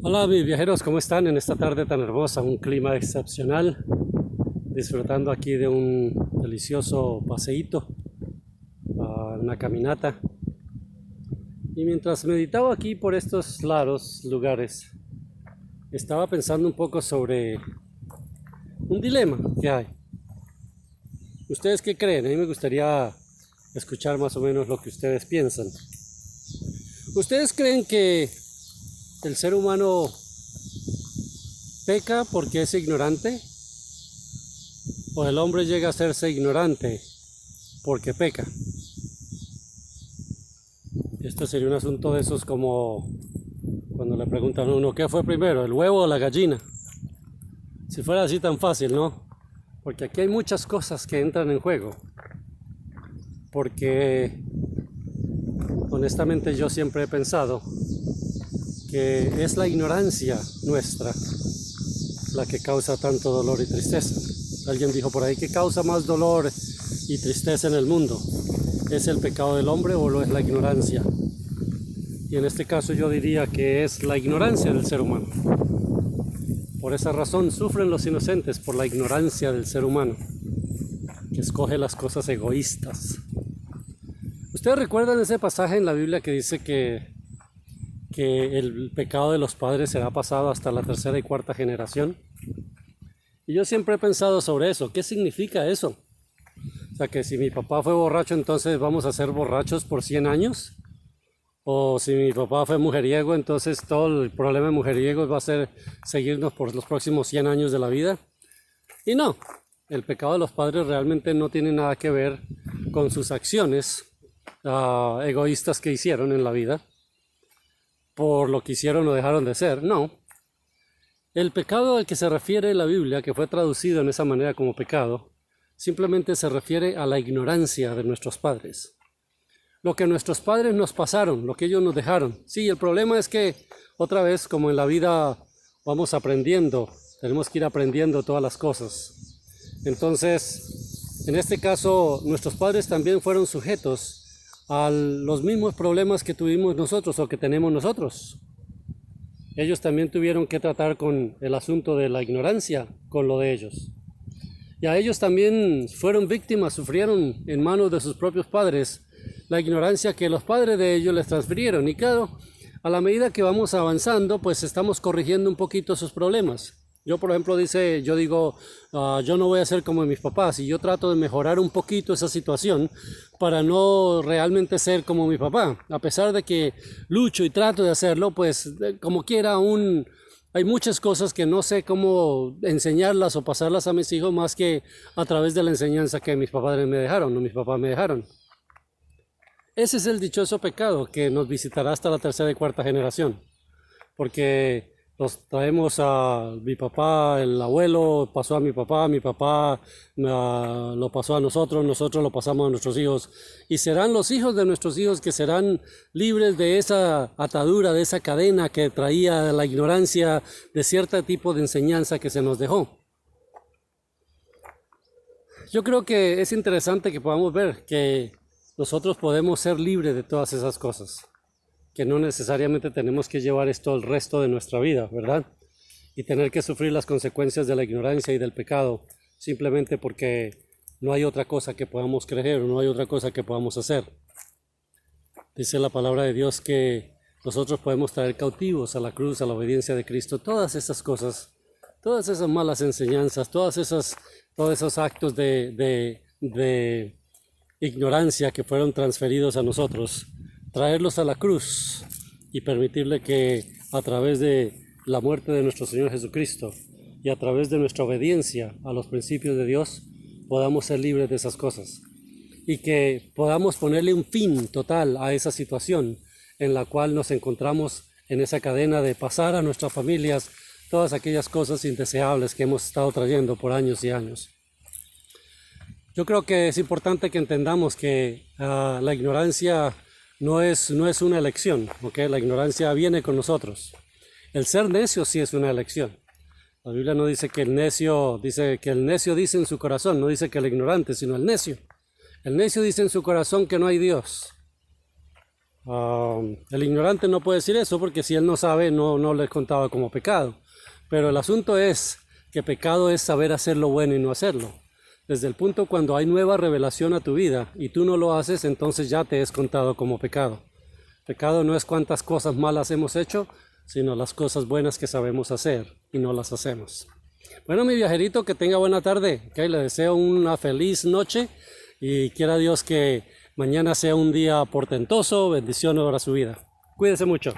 Hola mis viajeros, ¿cómo están en esta tarde tan hermosa? Un clima excepcional, disfrutando aquí de un delicioso paseíto, una caminata. Y mientras meditaba aquí por estos lugares, estaba pensando un poco sobre un dilema que hay. ¿Ustedes qué creen? A mí me gustaría escuchar más o menos lo que ustedes piensan. ¿Ustedes creen que el ser humano peca porque es ignorante? ¿O el hombre llega a hacerse ignorante porque peca? Esto sería un asunto de esos como cuando le preguntan a uno, ¿qué fue primero, el huevo o la gallina? Si fuera así tan fácil, ¿no? Porque aquí hay muchas cosas que entran en juego. Porque honestamente yo siempre he pensado que es la ignorancia nuestra la que causa tanto dolor y tristeza. Alguien dijo por ahí que causa más dolor y tristeza en el mundo. ¿Es el pecado del hombre o lo es la ignorancia? Y en este caso yo diría que es la ignorancia del ser humano. Por esa razón sufren los inocentes, por la ignorancia del ser humano, que escoge las cosas egoístas. ¿Ustedes recuerdan ese pasaje en la Biblia que dice que el pecado de los padres será pasado hasta la tercera y cuarta generación? Y yo siempre he pensado sobre eso. ¿Qué significa eso? O sea, que si mi papá fue borracho, entonces vamos a ser borrachos por 100 años. O si mi papá fue mujeriego, entonces todo el problema de mujeriegos va a ser seguirnos por los próximos 100 años de la vida. Y no, el pecado de los padres realmente no tiene nada que ver con sus acciones egoístas que hicieron en la vida, por lo que hicieron o dejaron de ser. No, el pecado al que se refiere la Biblia, que fue traducido en esa manera como pecado, simplemente se refiere a la ignorancia de nuestros padres. Lo que nuestros padres nos pasaron, lo que ellos nos dejaron. Sí, el problema es que, otra vez, como en la vida vamos aprendiendo, tenemos que ir aprendiendo todas las cosas. Entonces, en este caso, nuestros padres también fueron sujetos a los mismos problemas que tuvimos nosotros o que tenemos nosotros. Ellos también tuvieron que tratar con el asunto de la ignorancia, con lo de ellos. Y a ellos también fueron víctimas, sufrieron en manos de sus propios padres la ignorancia que los padres de ellos les transfirieron. Y claro, a la medida que vamos avanzando, pues estamos corrigiendo un poquito sus problemas. Yo, por ejemplo, yo digo, yo no voy a ser como mis papás, y yo trato de mejorar un poquito esa situación para no realmente ser como mi papá. A pesar de que lucho y trato de hacerlo, pues como quiera aún hay muchas cosas que no sé cómo enseñarlas o pasarlas a mis hijos más que a través de la enseñanza que mis papás me dejaron o mis papás me dejaron. Ese es el dichoso pecado que nos visitará hasta la tercera y cuarta generación, porque los traemos a mi papá, el abuelo pasó a mi papá lo pasó a nosotros, nosotros lo pasamos a nuestros hijos, y serán los hijos de nuestros hijos que serán libres de esa atadura, de esa cadena que traía la ignorancia de cierto tipo de enseñanza que se nos dejó. Yo creo que es interesante que podamos ver que nosotros podemos ser libres de todas esas cosas, que no necesariamente tenemos que llevar esto el resto de nuestra vida, ¿verdad? Y tener que sufrir las consecuencias de la ignorancia y del pecado, simplemente porque no hay otra cosa que podamos creer o no hay otra cosa que podamos hacer. Dice la palabra de Dios que nosotros podemos traer cautivos a la cruz, a la obediencia de Cristo, todas esas cosas, todas esas malas enseñanzas, todos esos actos de ignorancia que fueron transferidos a nosotros, traerlos a la cruz y permitirle que a través de la muerte de nuestro Señor Jesucristo y a través de nuestra obediencia a los principios de Dios podamos ser libres de esas cosas y que podamos ponerle un fin total a esa situación en la cual nos encontramos en esa cadena de pasar a nuestras familias todas aquellas cosas indeseables que hemos estado trayendo por años y años. Yo creo que es importante que entendamos que la ignorancia no es una elección, ¿ok? La ignorancia viene con nosotros. El ser necio sí es una elección. La Biblia no dice que el necio dice en su corazón, no dice que el ignorante, sino el necio. El necio dice en su corazón que no hay Dios. El ignorante no puede decir eso porque si él no sabe, no le contaba como pecado. Pero el asunto es que pecado es saber hacer lo bueno y no hacerlo. Desde el punto cuando hay nueva revelación a tu vida y tú no lo haces, entonces ya te es contado como pecado. Pecado no es cuántas cosas malas hemos hecho, sino las cosas buenas que sabemos hacer y no las hacemos. Bueno, mi viajerito, que tenga buena tarde. Okay, le deseo una feliz noche y quiera Dios que mañana sea un día portentoso, bendiciones para su vida. Cuídese mucho.